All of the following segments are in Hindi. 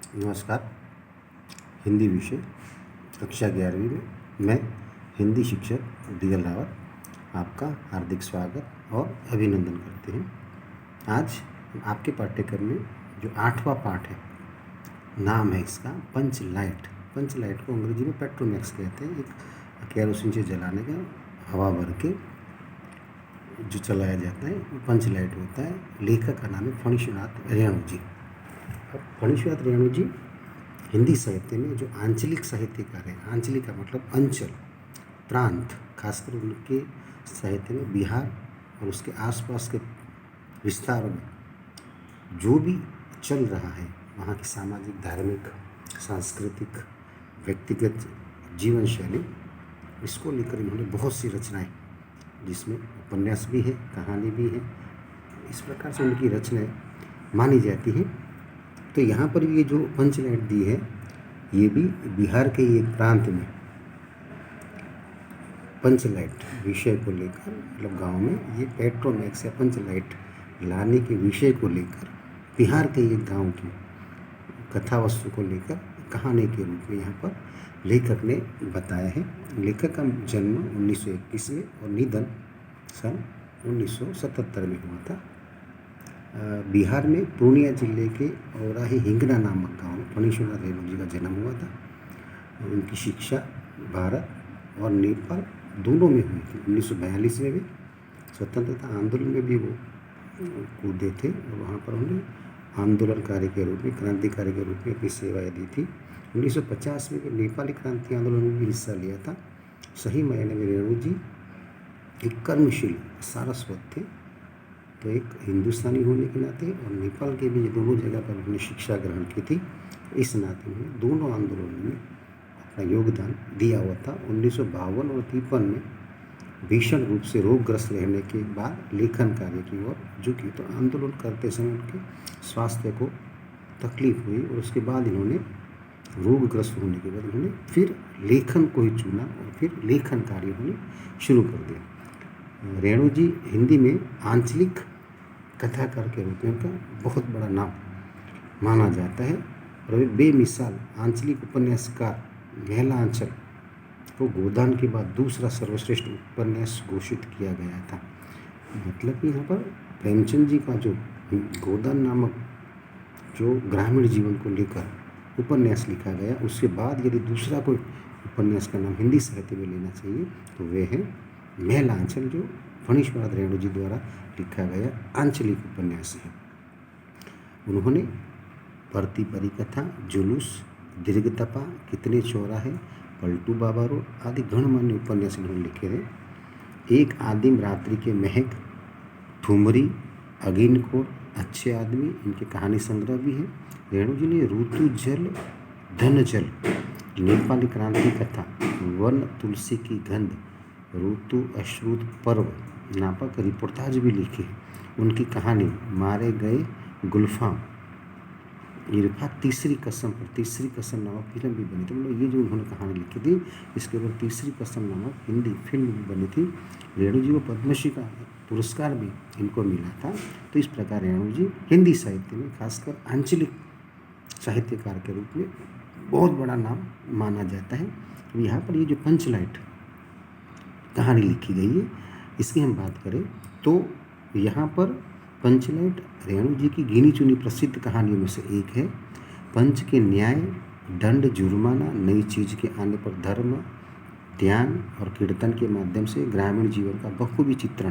नमस्कार। हिंदी विषय कक्षा 11वीं में मैं हिंदी शिक्षक डीएल रावत आपका हार्दिक स्वागत और अभिनंदन करते हैं। आज आपके पाठ्यक्रम में जो 8वां पाठ है, नाम है इसका पंच लाइट। पंच लाइट को अंग्रेजी में पेट्रोमैक्स कहते हैं। एक केरोसिन से जलाने का हवा भर के जो चलाया जाता है वो पंच लाइट होता है। लेखक का नाम है फणीश्वरनाथ रेणु जी। अब फणीश्वरनाथ रेणु जी हिंदी साहित्य में जो आंचलिक साहित्यकार है, आंचलिक का मतलब अंचल, प्रांत, खासकर उनके साहित्य में बिहार और उसके आसपास के विस्तारों में जो भी चल रहा है, वहाँ की सामाजिक, धार्मिक, सांस्कृतिक, व्यक्तिगत जीवन शैली, इसको लेकर इन्होंने बहुत सी रचनाएं, जिसमें उपन्यास भी है, कहानी भी है, इस प्रकार से उनकी रचनाएं मानी जाती हैं। तो यहाँ पर ये जो पंच लाइट दी है, ये भी बिहार के एक प्रांत में पंच लाइट विषय को लेकर, मतलब गांव में ये पेट्रोमैक्स या पंच लाइट लाने के विषय को लेकर बिहार के एक गांव की कथा वस्तु को लेकर कहानी के रूप में यहाँ पर लेखक ने बताया है। लेखक का जन्म 1921 में और निधन सन 1977 में हुआ था। बिहार में पूर्णिया जिले के औराही हिंगना नामक गांव में फणीश्वरनाथ रेणु जी का जन्म हुआ था। उनकी शिक्षा भारत और नेपाल दोनों में हुई थी। 1942 में भी स्वतंत्रता आंदोलन में भी वो कूदे थे और वहाँ पर उन्होंने आंदोलनकारी के रूप में, क्रांतिकारी के रूप में अपनी सेवाएं दी थी। 1950 में नेपाली क्रांति आंदोलन में भी हिस्सा लिया था। सही मायने में रेणु जी एक कर्मशील सारस्वत थे। तो एक हिंदुस्तानी होने के नाते और नेपाल के भी दोनों जगह पर उन्होंने शिक्षा ग्रहण की थी, इस नाते उन्होंने दोनों आंदोलनों में अपना योगदान दिया हुआ था। 1952 और 53 में भीषण रूप से रोगग्रस्त रहने के बाद लेखन कार्य की ओर झुकी। तो आंदोलन करते समय उनके स्वास्थ्य को तकलीफ हुई और उसके बाद इन्होंने रोगग्रस्त होने के बाद उन्होंने फिर लेखन को ही चुना और फिर लेखन कार्य उन्होंने शुरू कर दिया। रेणु जी हिंदी में आंचलिक कथाकार के रूप में उनका बहुत बड़ा नाम माना जाता है और वे बेमिसाल आंचलिक उपन्यासकार महिला आंचल को गोदान के बाद दूसरा सर्वश्रेष्ठ उपन्यास घोषित किया गया था। मतलब कि यहाँ पर प्रेमचंद जी का जो गोदान नामक जो ग्रामीण जीवन को लेकर उपन्यास लिखा गया, उसके बाद यदि दूसरा कोई उपन्यास का नाम हिंदी साहित्य में लेना चाहिए तो वे है महिला आंचल, जो फणीश्वरनाथ रेणु जी द्वारा लिखा गया आंचलिक उपन्यास है। उन्होंने भर्ती परिकथा, जुलूस, दीर्घतपा, कितने चौराहे, पलटू बाबा रोड आदि गणमान्य उपन्यास इन्होंने लिखे थे। एक आदिम रात्रि के महक, ठुमरी, अगिनकोट, अच्छे आदमी, इनके कहानी संग्रह भी है। रेणु जी ने ऋतु जल, धन जल, नेपाली क्रांति कथा, वन तुलसी की गंध, ऋतु अश्रुत पर्व नामक रिपोर्टाज भी लिखी है। उनकी कहानी मारे गए गुलफाम, इरफा, तीसरी कसम पर तीसरी कसम नामक फिल्म भी बनी थी। मतलब ये जो उन्होंने कहानी लिखी थी, इसके ऊपर तीसरी कसम नामक हिंदी फिल्म भी बनी थी। रेणु जी को पद्मश्री का पुरस्कार भी इनको मिला था। तो इस प्रकार रेणु जी हिंदी साहित्य में खासकर आंचलिक साहित्यकार के रूप में बहुत बड़ा नाम माना जाता है। यहाँ पर ये जो पंच लाइट कहानी लिखी गई है, इसकी हम बात करें तो यहाँ पर पंच लाइट रेणु जी की गिनी चुनी प्रसिद्ध कहानियों में से एक है। पंच के न्याय, दंड, जुर्माना, नई चीज़ के आने पर धर्म, ध्यान और कीर्तन के माध्यम से ग्रामीण जीवन का बखूबी चित्रण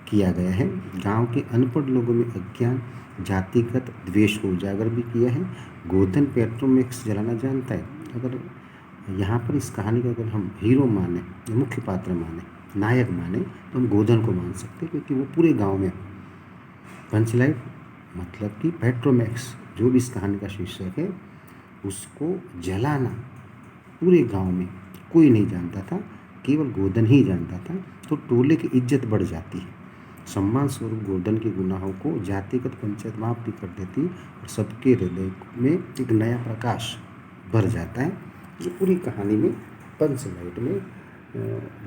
किया गया है। गांव के अनपढ़ लोगों में अज्ञान, जातिगत द्वेष को उजागर भी किया है। गोधन पेट्रोमैक्स जलाना जानता है। अगर यहाँ पर इस कहानी का अगर हम हीरो माने, मुख्य पात्र माने, नायक माने, तो हम गोधन को मान सकते हैं, क्योंकि वो पूरे गांव में पंच लाइट मतलब कि पेट्रोमैक्स जो भी इस कहानी का शीर्षक है, उसको जलाना पूरे गांव में कोई नहीं जानता था, केवल गोधन ही जानता था। तो टोले की इज्जत बढ़ जाती है। सम्मान स्वरूप गोधन के गुनाहों को जातिगत पंचायत माफ भी कर देती और सबके हृदय में एक नया प्रकाश भर जाता है। ये पूरी कहानी में पंच लाइट में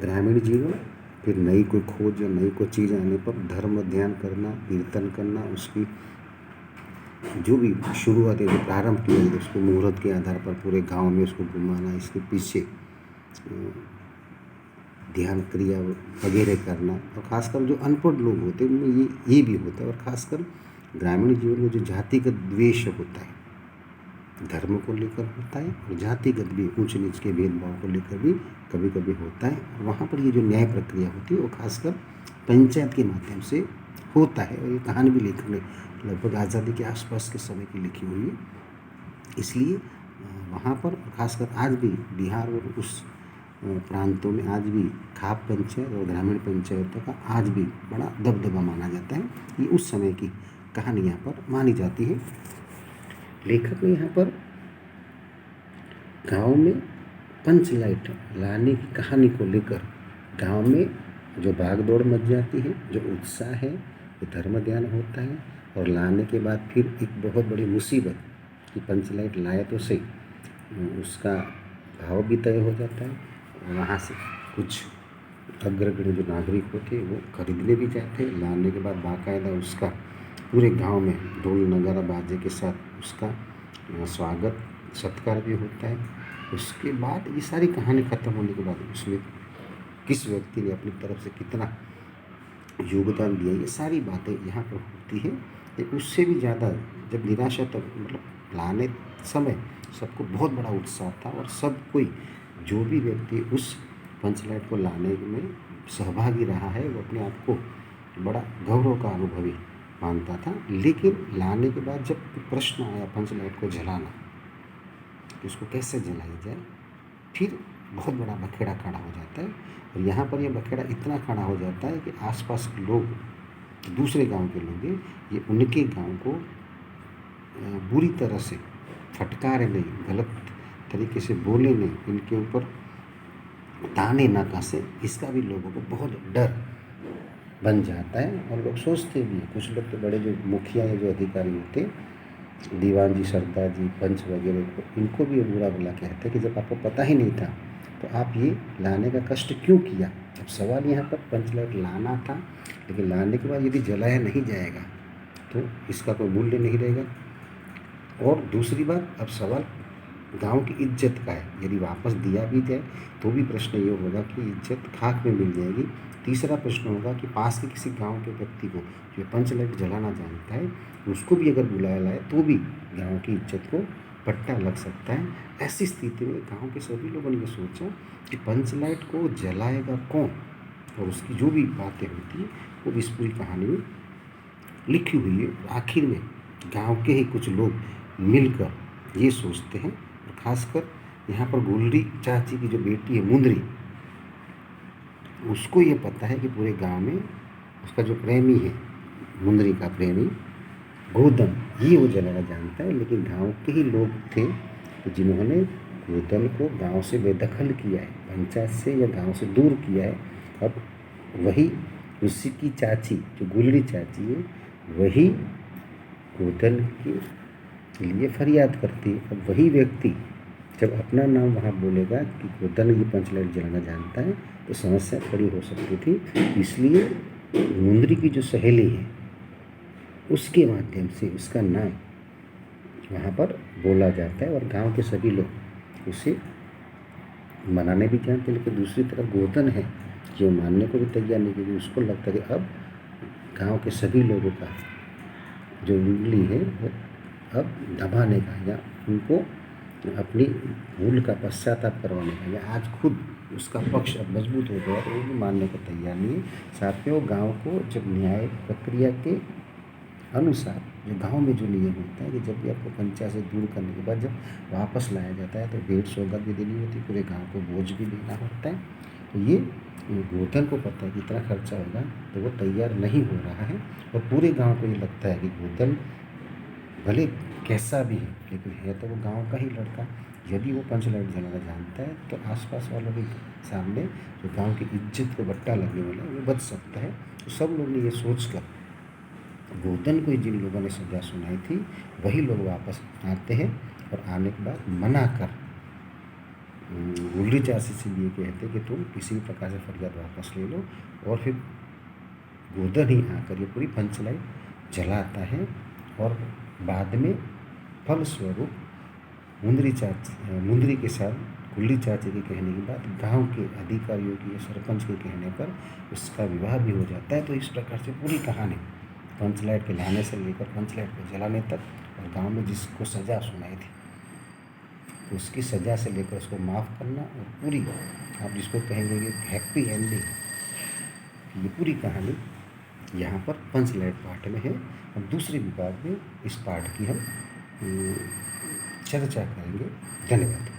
ग्रामीण जीवन, फिर नई कोई खोज या नई कोई चीज़ आने पर धर्म ध्यान करना, कीर्तन करना, उसकी जो भी शुरुआत है, जो प्रारंभ किया जाता है, उसको मुहूर्त के आधार पर पूरे गांव में उसको घुमाना, इसके पीछे ध्यान क्रिया वगैरह करना। और ख़ासकर जो अनपढ़ लोग होते हैं उनमें ये भी होता है। और ख़ासकर ग्रामीण जीवन में जो जातिगत द्वेष होता है, धर्म को लेकर होता है, और जातिगत भी ऊंच नीच के भेदभाव को लेकर भी कभी कभी होता है। और वहाँ पर ये जो न्याय प्रक्रिया होती है वो खासकर पंचायत के माध्यम से होता है। और ये कहानी भी लेखक ने लगभग आज़ादी के आसपास के समय की लिखी हुई है। इसलिए वहाँ पर खासकर आज भी बिहार और उस प्रांतों में आज भी खाप पंचायत और ग्रामीण पंचायतों का आज भी बड़ा दबदबा माना जाता है। ये उस समय की कहानी यहाँ पर मानी जाती है। लेखक ने यहाँ पर गांव में पंच लाइट लाने की कहानी को लेकर गांव में जो भागदौड़ मच जाती है, जो उत्साह है, जो धर्म ध्यान होता है, और लाने के बाद फिर एक बहुत बड़ी मुसीबत कि पंच लाइट लाए तो सही, उसका भाव भी तय हो जाता है। वहाँ से कुछ अग्रगण्य जो नागरिक होते वो खरीदने भी जाते हैं। लाने के बाद बाकायदा उसका पूरे गांव में ढोल नगारा बाजे के साथ उसका स्वागत सत्कार भी होता है। उसके बाद ये सारी कहानी ख़त्म होने के बाद उसमें किस व्यक्ति ने अपनी तरफ से कितना योगदान दिया, ये सारी बातें यहाँ पर होती है। लेकिन उससे भी ज़्यादा जब निराशा तक मतलब लाने समय सबको बहुत बड़ा उत्साह था, और सब कोई जो भी व्यक्ति उस पंचलाइट को लाने में सहभागी रहा है वो अपने आप को बड़ा गौरव का अनुभवी मानता था। लेकिन लाने के बाद जब प्रश्न आया पंचलाइट को जलाना, तो उसको कैसे जलाई जाए, फिर बहुत बड़ा बखेड़ा खड़ा हो जाता है। और यहाँ पर यह बखेड़ा इतना खड़ा हो जाता है कि आसपास के लोग, दूसरे गांव के लोग ये उनके गांव को बुरी तरह से फटकारे नहीं, गलत तरीके से बोले नहीं, इनके ऊपर ताने ना कसे, इसका भी लोगों को बहुत डर बन जाता है। और लोग सोचते भी हैं, कुछ लोग तो बड़े जो मुखिया या जो अधिकारी होते, दीवान जी, सरदार जी, पंच वगैरह को, इनको भी ये बुरा भला कहते हैं कि जब आपको पता ही नहीं था तो आप ये लाने का कष्ट क्यों किया। अब सवाल यहाँ पर पंचलाइट लाना था, लेकिन लाने के बाद यदि जलाया नहीं जाएगा तो इसका कोई मूल्य नहीं रहेगा। और दूसरी बात, अब सवाल गांव की इज्जत का है। यदि वापस दिया भी जाए तो भी प्रश्न ये होगा कि इज्जत खाक में मिल जाएगी। तीसरा प्रश्न होगा कि पास के किसी गांव के व्यक्ति को जो पंचलाइट जलाना जानता है, उसको भी अगर बुलाया लाए तो भी गांव की इज्जत को पट्टा लग सकता है। ऐसी स्थिति में गांव के सभी लोगों ने ये सोचा कि पंचलाइट को जलाएगा कौन, और उसकी जो भी बातें होती है वो इस पूरी कहानी में लिखी हुई है। आखिर में गांव के ही कुछ लोग मिलकर ये सोचते हैं, और ख़ासकर यहाँ पर गोलरी चाची की जो बेटी है मुंदरी, उसको ये पता है कि पूरे गांव में उसका जो प्रेमी है, मुंदरी का प्रेमी गोदन, ये वो जलाना जानता है। लेकिन गांव के ही लोग थे जिन्होंने गोदन को गांव से बेदखल किया है, पंचायत से या गांव से दूर किया है। अब वही उसी की चाची जो गुलरी चाची है, वही गोदन के लिए फरियाद करती है। अब वही व्यक्ति जब अपना नाम वहाँ बोलेगा कि गोदन ये पंचलाइट जलाना जानता है, तो समस्या खड़ी हो सकती थी। इसलिए मुंदरी की जो सहेली है उसके माध्यम से उसका नाम वहाँ पर बोला जाता है, और गांव के सभी लोग उसे मनाने भी जानते हैं। लेकिन दूसरी तरफ गोदन है जो मानने को भी तैयार नहीं, क्योंकि उसको लगता है कि अब गांव के सभी लोगों का जो उंगली है वो अब दबाने का, या उनको अपनी भूल का पश्चाताप करवाने का, या आज खुद उसका पक्ष अब मजबूत हो गया तो वो भी मानने को तैयार नहीं है। साथ में वो गाँव को जब न्याय प्रक्रिया के अनुसार, जो गांव में जो नियम होता है कि जब भी आपको पंचायत से दूर करने के बाद जब वापस लाया जाता है तो भेंट सौगात भी देनी होती है, पूरे गांव को बोझ भी देना होता है। तो ये गोदन को पता है कि इतना खर्चा होगा, तो वो तैयार नहीं हो रहा है। और पूरे गांव को ये लगता है कि गोदन भले कैसा भी है, लेकिन है तो वो गांव का ही लड़का। यदि वो पंचलाइट जलाना जानता है तो आसपास वालों के सामने जो गांव की इज्जत को बट्टा लगने वाला है वो बच सकता है। तो सब लोग ने ये सोचकर गोदन को जिन लोगों ने सजा सुनाई थी वही लोग वापस आते हैं, और आने के बाद मना कर गुलरी चाची से ये कहते कि तुम किसी भी प्रकार से फरियाद वापस ले लो। और फिर गोदन ही आकर ये पूरी पंचलाइट जलाता है, और बाद में फलस्वरूप मुंदरी के साथ कुल्ली चाची के कहने के बाद गांव के अधिकारियों की या सरपंच के कहने पर उसका विवाह भी हो जाता है। तो इस प्रकार से पूरी कहानी पंचलाइट के लाने से लेकर पंचलाइट को जलाने तक, और गांव में जिसको सज़ा सुनाई थी तो उसकी सज़ा से लेकर उसको माफ़ करना, और पूरी आप जिसको कहेंगे कि हैप्पी एंडिंग, ये पूरी कहानी यहाँ पर पंचलाइट पार्ट में है। और दूसरे विभाग में इस पार्ट की हम चर्चा करेंगे। धन्यवाद।